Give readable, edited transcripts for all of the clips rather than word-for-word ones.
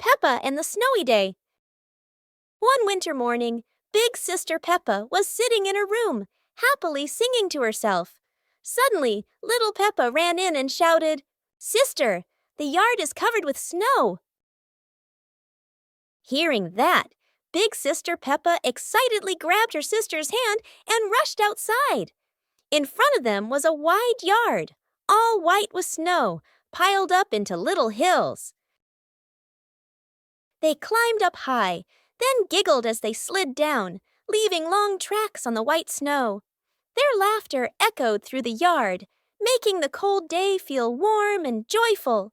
Peppa and the Snowy Day. One winter morning, Big Sister Peppa was sitting in her room, happily singing to herself. Suddenly, little Peppa ran in and shouted, "Sister, the yard is covered with snow." Hearing that, Big Sister Peppa excitedly grabbed her sister's hand and rushed outside. In front of them was a wide yard, all white with snow, piled up into little hills. They climbed up high, then giggled as they slid down, leaving long tracks on the white snow. Their laughter echoed through the yard, making the cold day feel warm and joyful.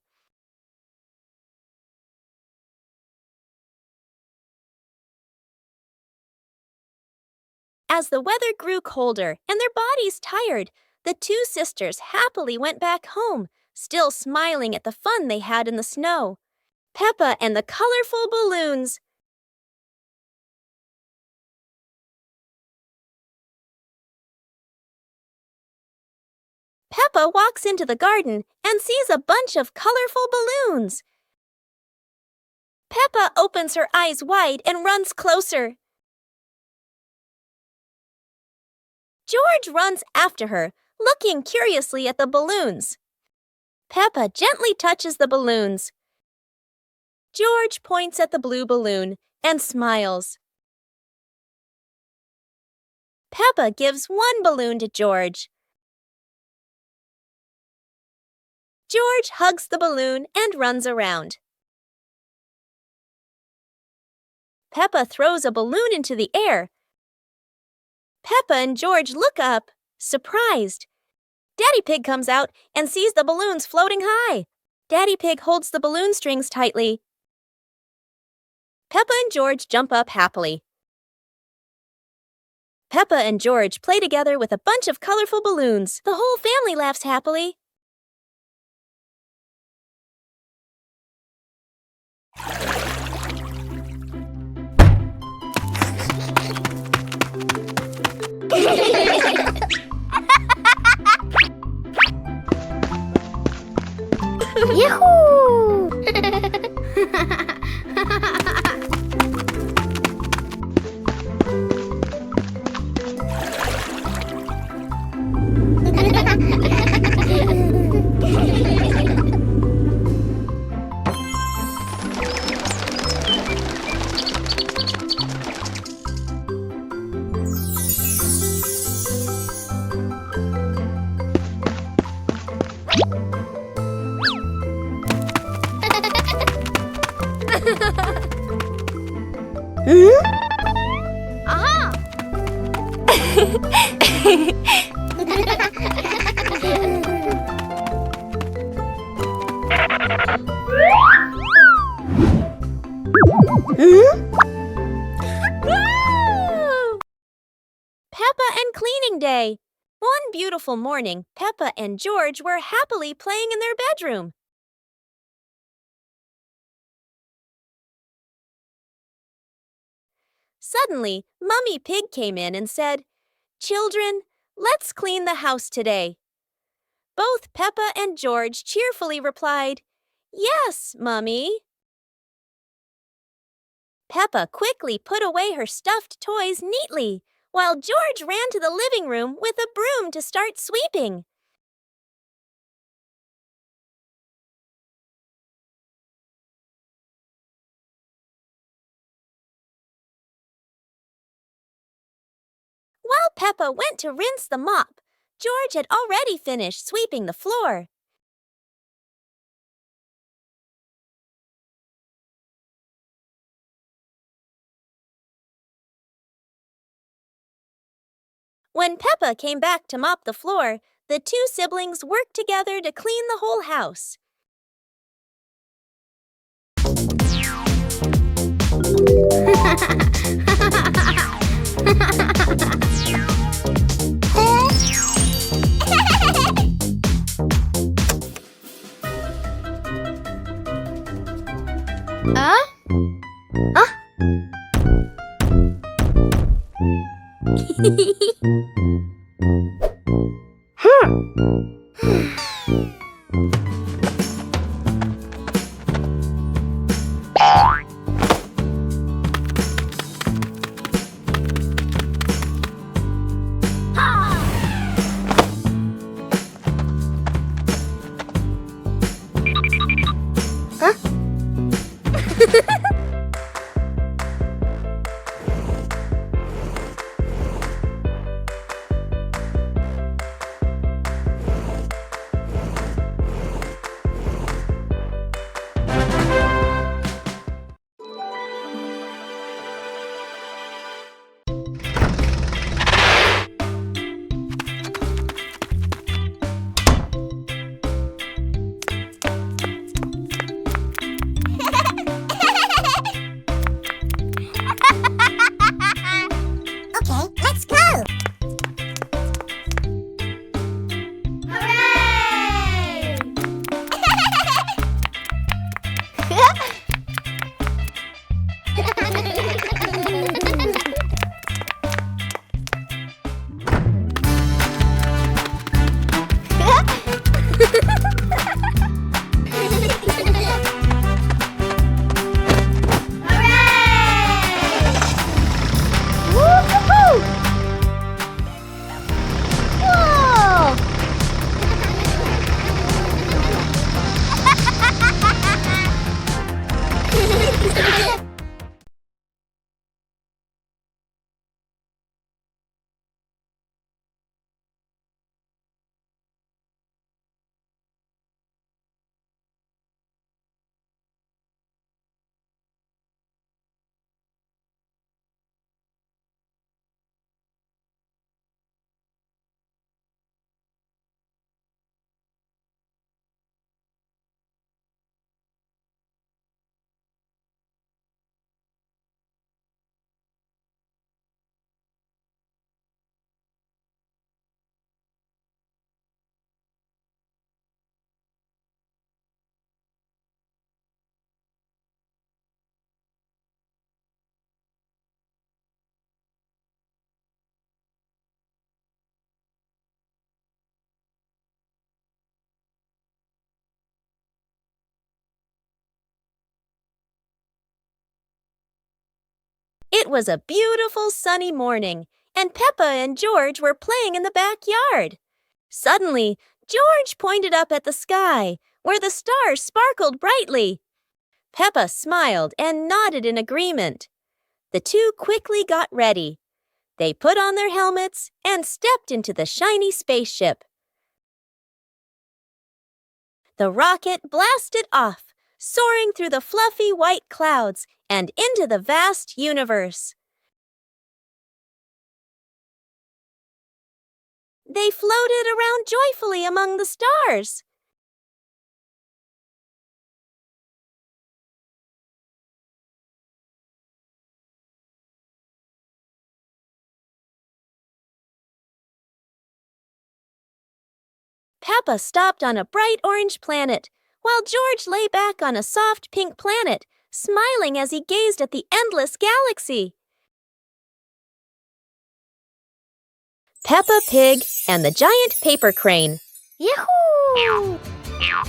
As the weather grew colder and their bodies tired, the two sisters happily went back home, still smiling at the fun they had in the snow. Peppa and the colorful balloons. Peppa walks into the garden and sees a bunch of colorful balloons. Peppa opens her eyes wide and runs closer. George runs after her, looking curiously at the balloons. Peppa gently touches the balloons. George points at the blue balloon and smiles. Peppa gives one balloon to George. George hugs the balloon and runs around. Peppa throws a balloon into the air. Peppa and George look up, surprised. Daddy Pig comes out and sees the balloons floating high. Daddy Pig holds the balloon strings tightly. Peppa and George jump up happily. Peppa and George play together with a bunch of colorful balloons. The whole family laughs happily. Yahoo! Aha! Peppa and Cleaning Day. One beautiful morning, Peppa and George were happily playing in their bedroom. Suddenly, Mummy Pig came in and said, "Children, let's clean the house today." Both Peppa and George cheerfully replied, "Yes, Mummy." Peppa quickly put away her stuffed toys neatly, while George ran to the living room with a broom to start sweeping. While Peppa went to rinse the mop, George had already finished sweeping the floor. When Peppa came back to mop the floor, the two siblings worked together to clean the whole house. Huh? Okay, let's go! Hooray! Woo-hoo-hoo! Whoa! It was a beautiful sunny morning, and Peppa and George were playing in the backyard. Suddenly, George pointed up at the sky, where the stars sparkled brightly. Peppa smiled and nodded in agreement. The two quickly got ready. They put on their helmets and stepped into the shiny spaceship. The rocket blasted off, soaring through the fluffy white clouds and into the vast universe. They floated around joyfully among the stars. Peppa stopped on a bright orange planet, while George lay back on a soft pink planet, smiling as he gazed at the endless galaxy. Peppa Pig and the Giant Paper Crane. Yahoo!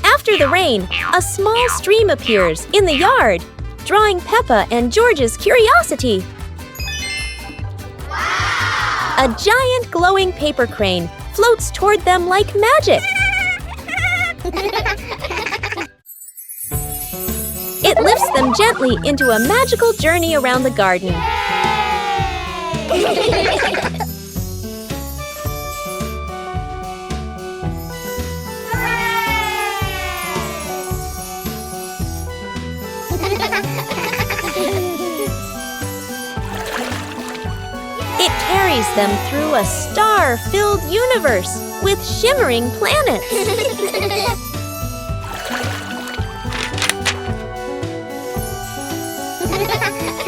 After the rain, a small stream appears in the yard, drawing Peppa and George's curiosity. Wow! A giant glowing paper crane floats toward them like magic. It lifts them gently into a magical journey around the garden. It carries them through a star-filled universe with shimmering planets.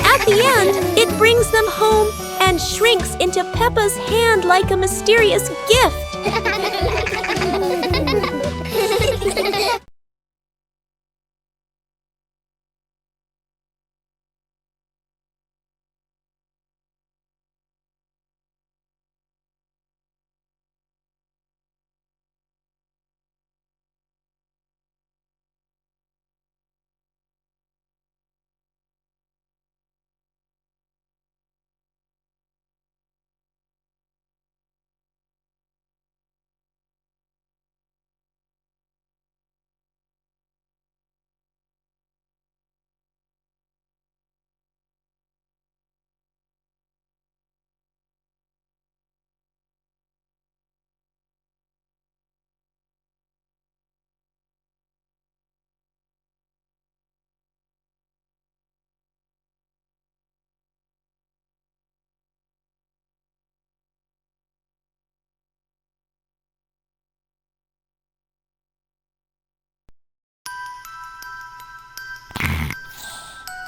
At the end, it brings them home and shrinks into Peppa's hand like a mysterious gift.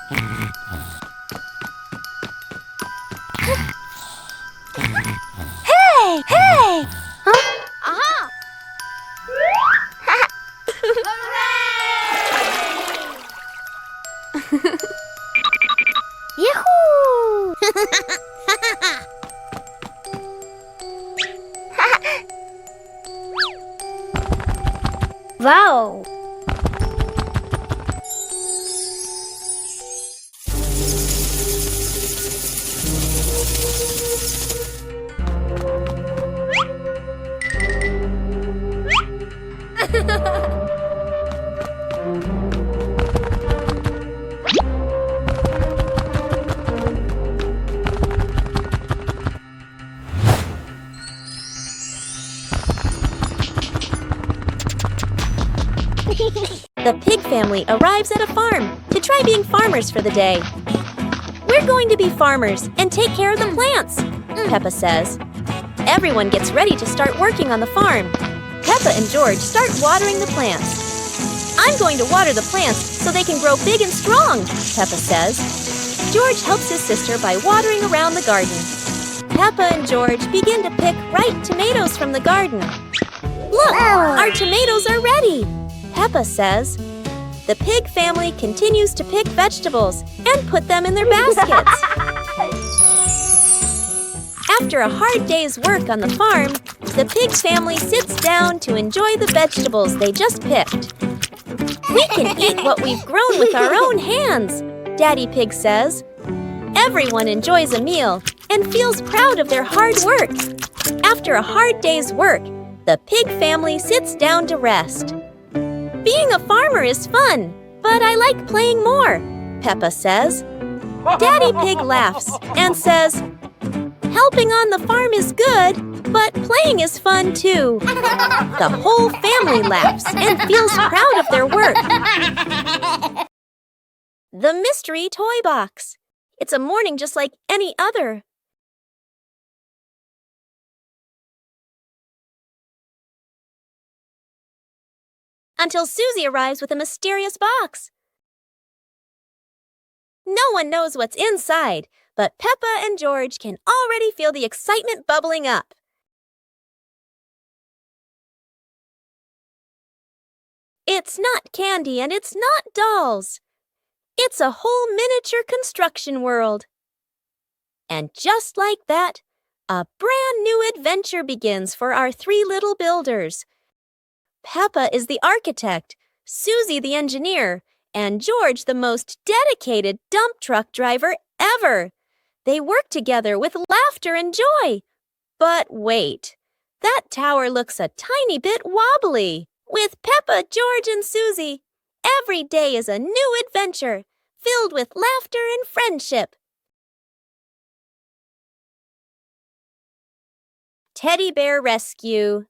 Hey! Hey! Huh? Aha! Hooray! Yahoo! Wow! The pig family arrives at a farm to try being farmers for the day. We're going to be farmers and take care of the plants, Peppa says. Everyone gets ready to start working on the farm. Peppa and George start watering the plants. I'm going to water the plants so they can grow big and strong, Peppa says. George helps his sister by watering around the garden. Peppa and George begin to pick ripe tomatoes from the garden. Look, our tomatoes are ready, Peppa says. The pig family continues to pick vegetables and put them in their baskets. After a hard day's work on the farm, the pig family sits down to enjoy the vegetables they just picked. We can eat what we've grown with our own hands, Daddy Pig says. Everyone enjoys a meal and feels proud of their hard work. After a hard day's work, the pig family sits down to rest. Being a farmer is fun, but I like playing more, Peppa says. Daddy Pig laughs and says, helping on the farm is good, but playing is fun too. The whole family laughs and feels proud of their work. The Mystery Toy Box. It's a morning just like any other. Until Susie arrives with a mysterious box. No one knows what's inside, but Peppa and George can already feel the excitement bubbling up. It's not candy and it's not dolls. It's a whole miniature construction world. And just like that, a brand new adventure begins for our three little builders. Peppa is the architect, Susie the engineer, and George the most dedicated dump truck driver ever. They work together with laughter and joy. But wait, that tower looks a tiny bit wobbly. With Peppa, George, and Susie, every day is a new adventure, filled with laughter and friendship. Teddy Bear Rescue.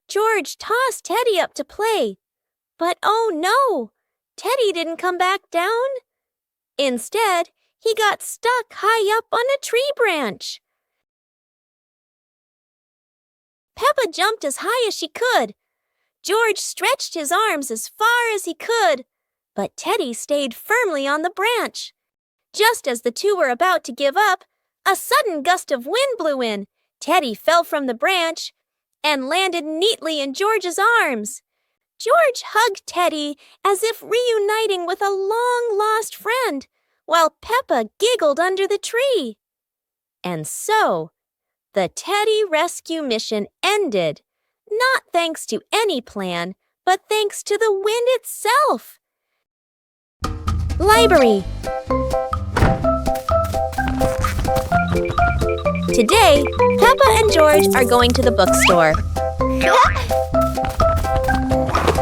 George tossed Teddy up to play, but oh no, Teddy didn't come back down. Instead, he got stuck high up on a tree branch. Peppa jumped as high as she could. George stretched his arms as far as he could, but Teddy stayed firmly on the branch. Just as the two were about to give up, a sudden gust of wind blew in. Teddy fell from the branch and landed neatly in George's arms. George hugged Teddy as if reuniting with a long-lost friend, while Peppa giggled under the tree. And so, the Teddy rescue mission ended, not thanks to any plan, but thanks to the wind itself. Library. Today, Peppa and George are going to the bookstore.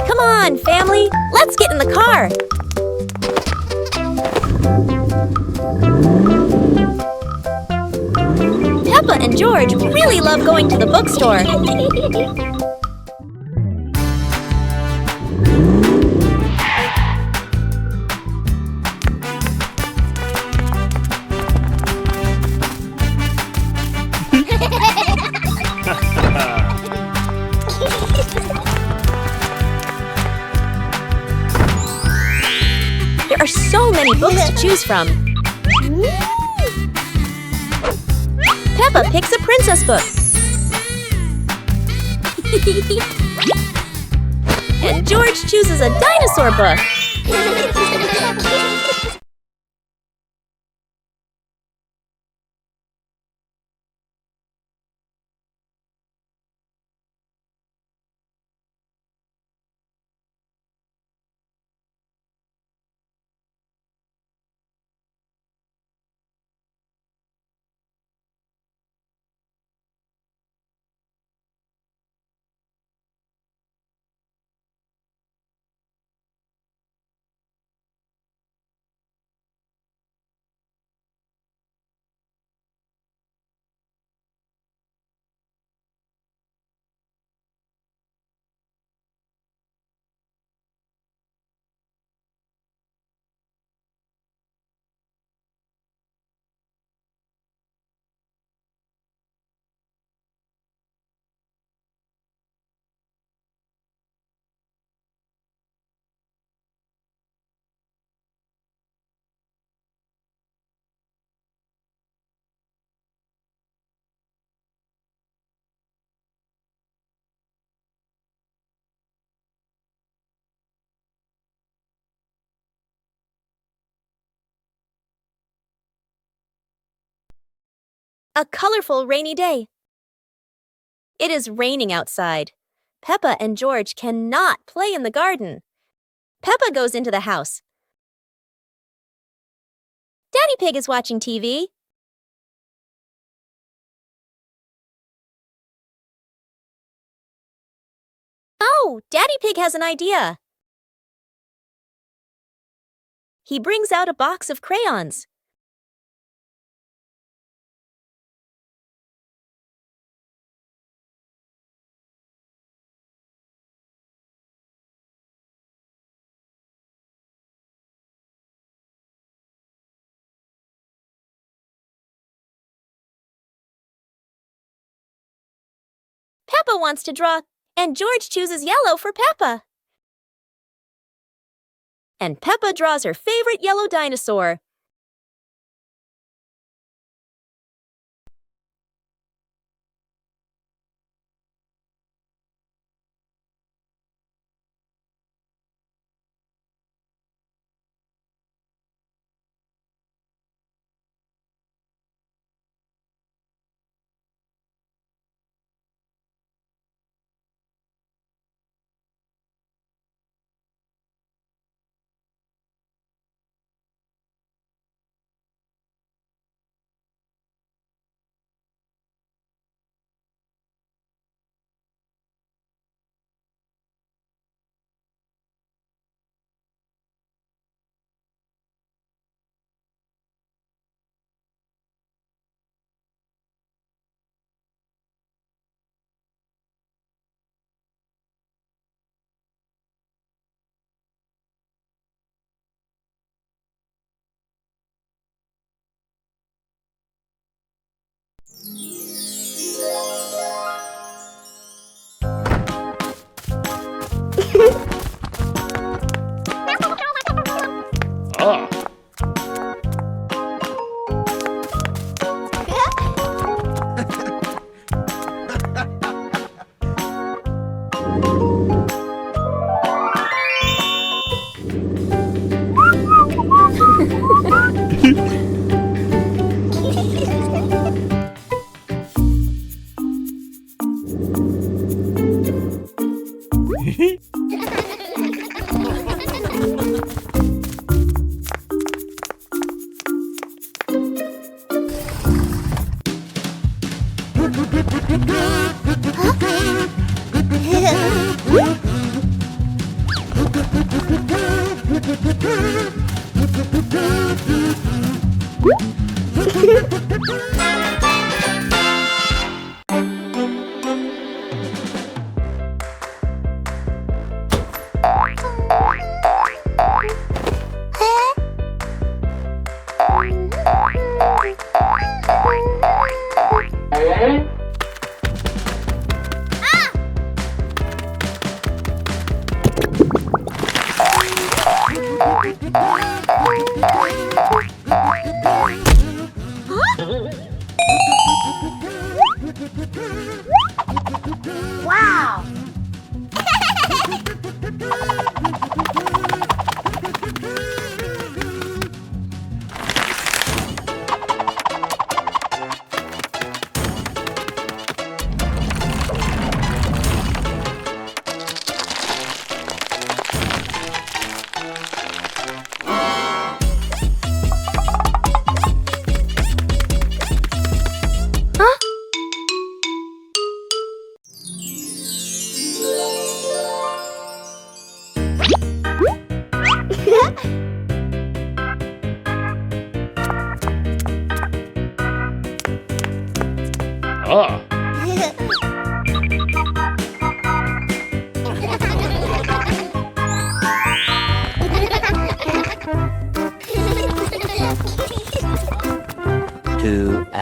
Come on, family, let's get in the car. Peppa and George really love going to the bookstore. are so many books to choose from. Peppa picks a princess book. And George chooses a dinosaur book. A colorful rainy day. It is raining outside. Peppa and George cannot play in the garden. Peppa goes into the house. Daddy Pig is watching TV. Oh, Daddy Pig has an idea. He brings out a box of crayons. Peppa wants to draw, and George chooses yellow for Peppa. And Peppa draws her favorite yellow dinosaur. Ah.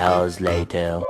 hours later.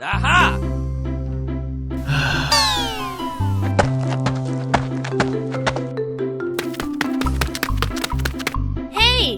Aha! Hey!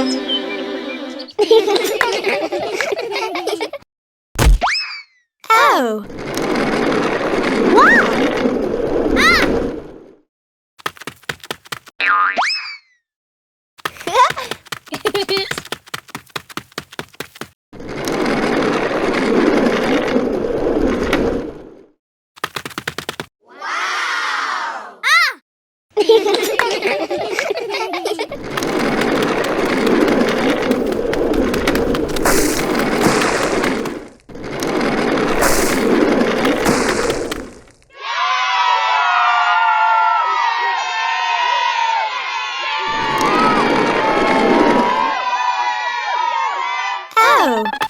Oh! Oh!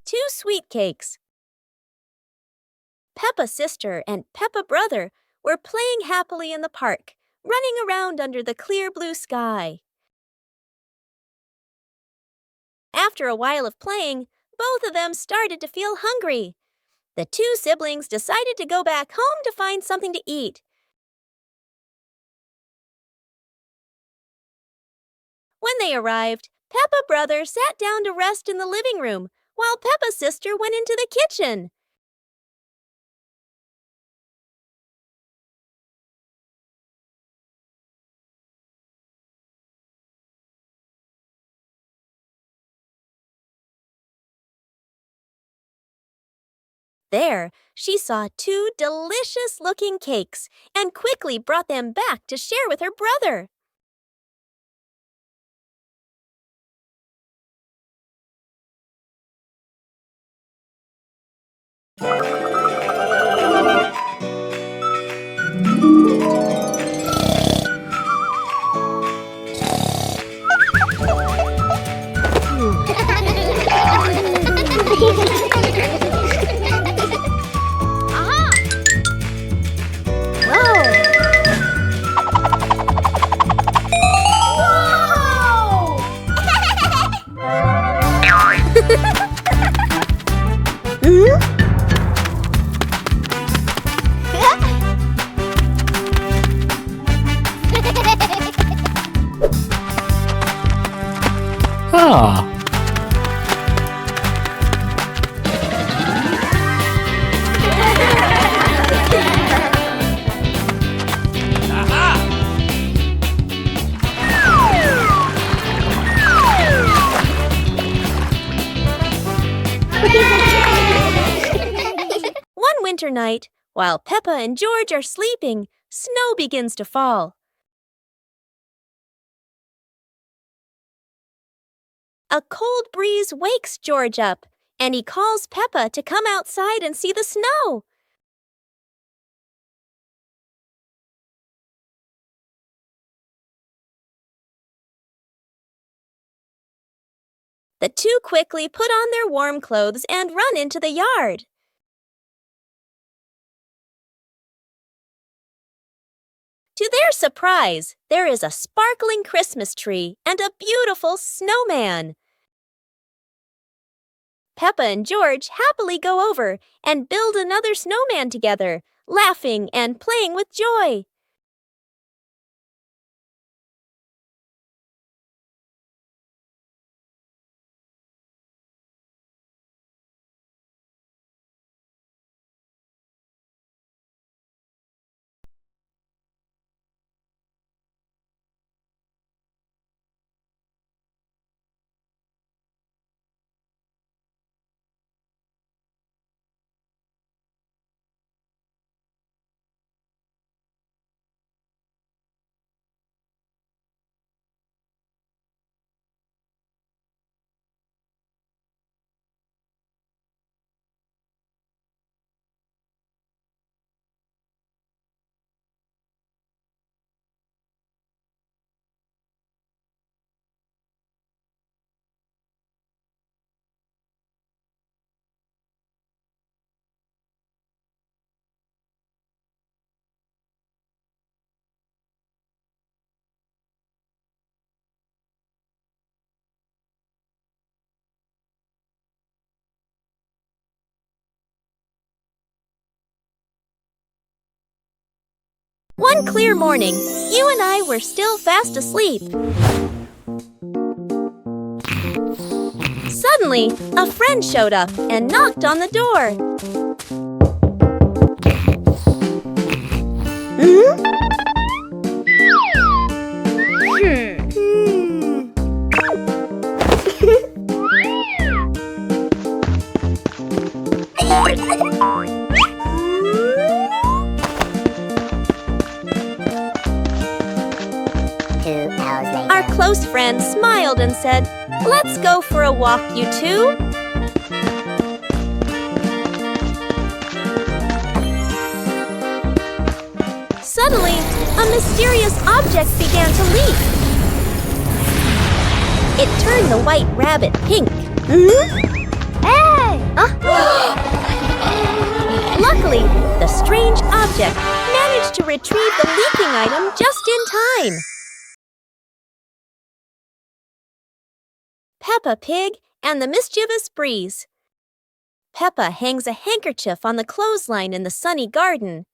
Two sweet cakes. Peppa's sister and Peppa brother were playing happily in the park, running around under the clear blue sky. After a while of playing, both of them started to feel hungry. The two siblings decided to go back home to find something to eat. When they arrived, Peppa brother sat down to rest in the living room, while Peppa's sister went into the kitchen. There, she saw two delicious-looking cakes and quickly brought them back to share with her brother. Ah. One winter night, while Peppa and George are sleeping, snow begins to fall. A cold breeze wakes George up, and he calls Peppa to come outside and see the snow. The two quickly put on their warm clothes and run into the yard. To their surprise, there is a sparkling Christmas tree and a beautiful snowman. Peppa and George happily go over and build another snowman together, laughing and playing with joy. One clear morning, you and I were still fast asleep. Suddenly, a friend showed up and knocked on the door. Our close friend smiled and said, "Let's go for a walk, you two." Suddenly, a mysterious object began to leak. It turned the white rabbit pink. Hey! Luckily, the strange object managed to retrieve the leaking item just in time. Peppa Pig and the Mischievous Breeze. Peppa hangs a handkerchief on the clothesline in the sunny garden.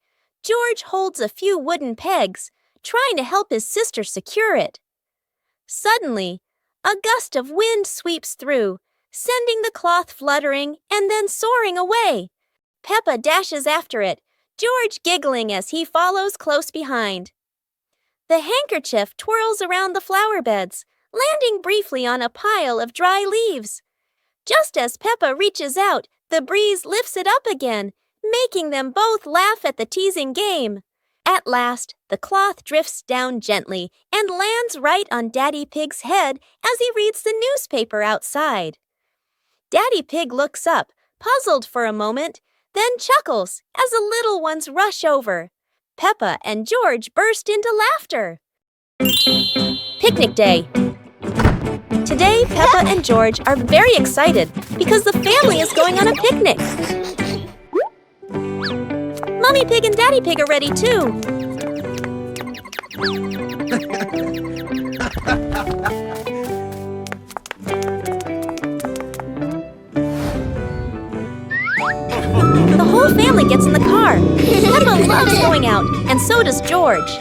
George holds a few wooden pegs, trying to help his sister secure it. Suddenly, a gust of wind sweeps through, sending the cloth fluttering and then soaring away. Peppa dashes after it, George giggling as he follows close behind. The handkerchief twirls around the flower beds, landing briefly on a pile of dry leaves. Just as Peppa reaches out, the breeze lifts it up again, making them both laugh at the teasing game. At last, the cloth drifts down gently and lands right on Daddy Pig's head as he reads the newspaper outside. Daddy Pig looks up, puzzled for a moment, then chuckles as the little ones rush over. Peppa and George burst into laughter. Picnic day. Today, Peppa and George are very excited because the family is going on a picnic. Mummy Pig and Daddy Pig are ready too. The whole family gets in the car. Peppa loves going out, and so does George.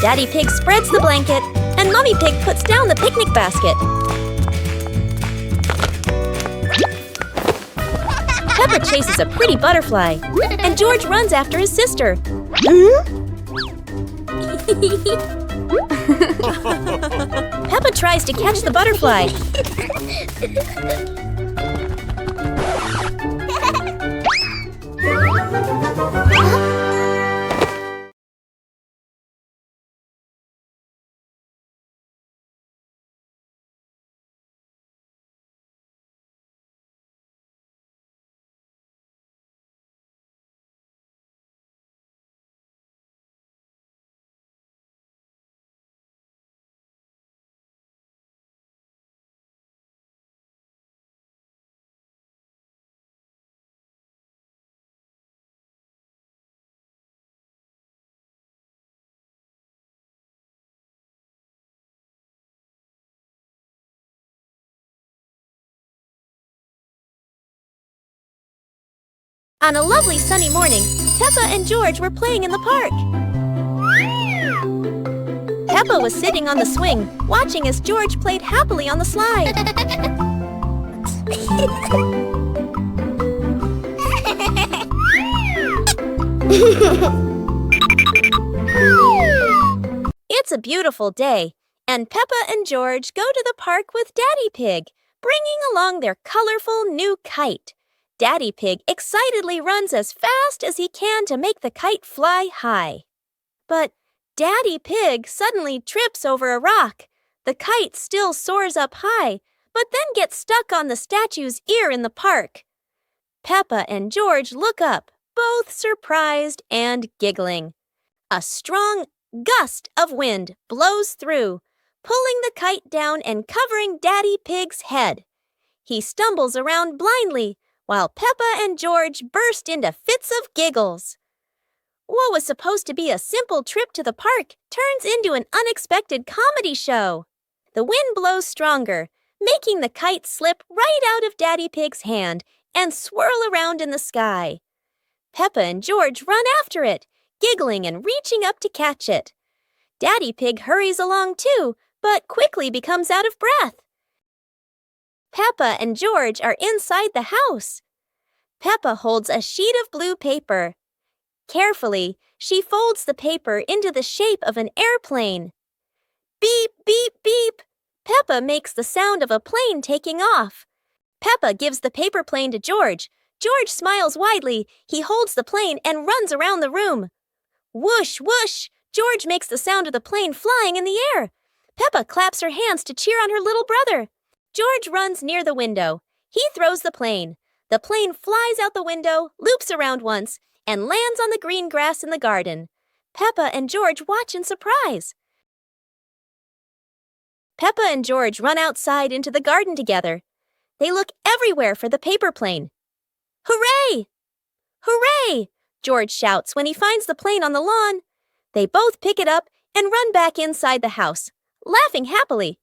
Daddy Pig spreads the blanket, and Mummy Pig puts down the picnic basket. Peppa chases a pretty butterfly, and George runs after his sister. Peppa tries to catch the butterfly. On a lovely sunny morning, Peppa and George were playing in the park. Peppa was sitting on the swing, watching as George played happily on the slide. It's a beautiful day, and Peppa and George go to the park with Daddy Pig, bringing along their colorful new kite. Daddy Pig excitedly runs as fast as he can to make the kite fly high. But Daddy Pig suddenly trips over a rock. The kite still soars up high, but then gets stuck on the statue's ear in the park. Peppa and George look up, both surprised and giggling. A strong gust of wind blows through, pulling the kite down and covering Daddy Pig's head. He stumbles around blindly, while Peppa and George burst into fits of giggles. What was supposed to be a simple trip to the park turns into an unexpected comedy show. The wind blows stronger, making the kite slip right out of Daddy Pig's hand and swirl around in the sky. Peppa and George run after it, giggling and reaching up to catch it. Daddy Pig hurries along too, but quickly becomes out of breath. Peppa and George are inside the house. Peppa holds a sheet of blue paper. Carefully, she folds the paper into the shape of an airplane. Beep, beep, beep! Peppa makes the sound of a plane taking off. Peppa gives the paper plane to George. George smiles widely. He holds the plane and runs around the room. Whoosh, whoosh! George makes the sound of the plane flying in the air. Peppa claps her hands to cheer on her little brother. George runs near the window. He throws the plane. The plane flies out the window, loops around once, and lands on the green grass in the garden. Peppa and George watch in surprise. Peppa and George run outside into the garden together. They look everywhere for the paper plane. Hooray! Hooray! George shouts when he finds the plane on the lawn. They both pick it up and run back inside the house, laughing happily.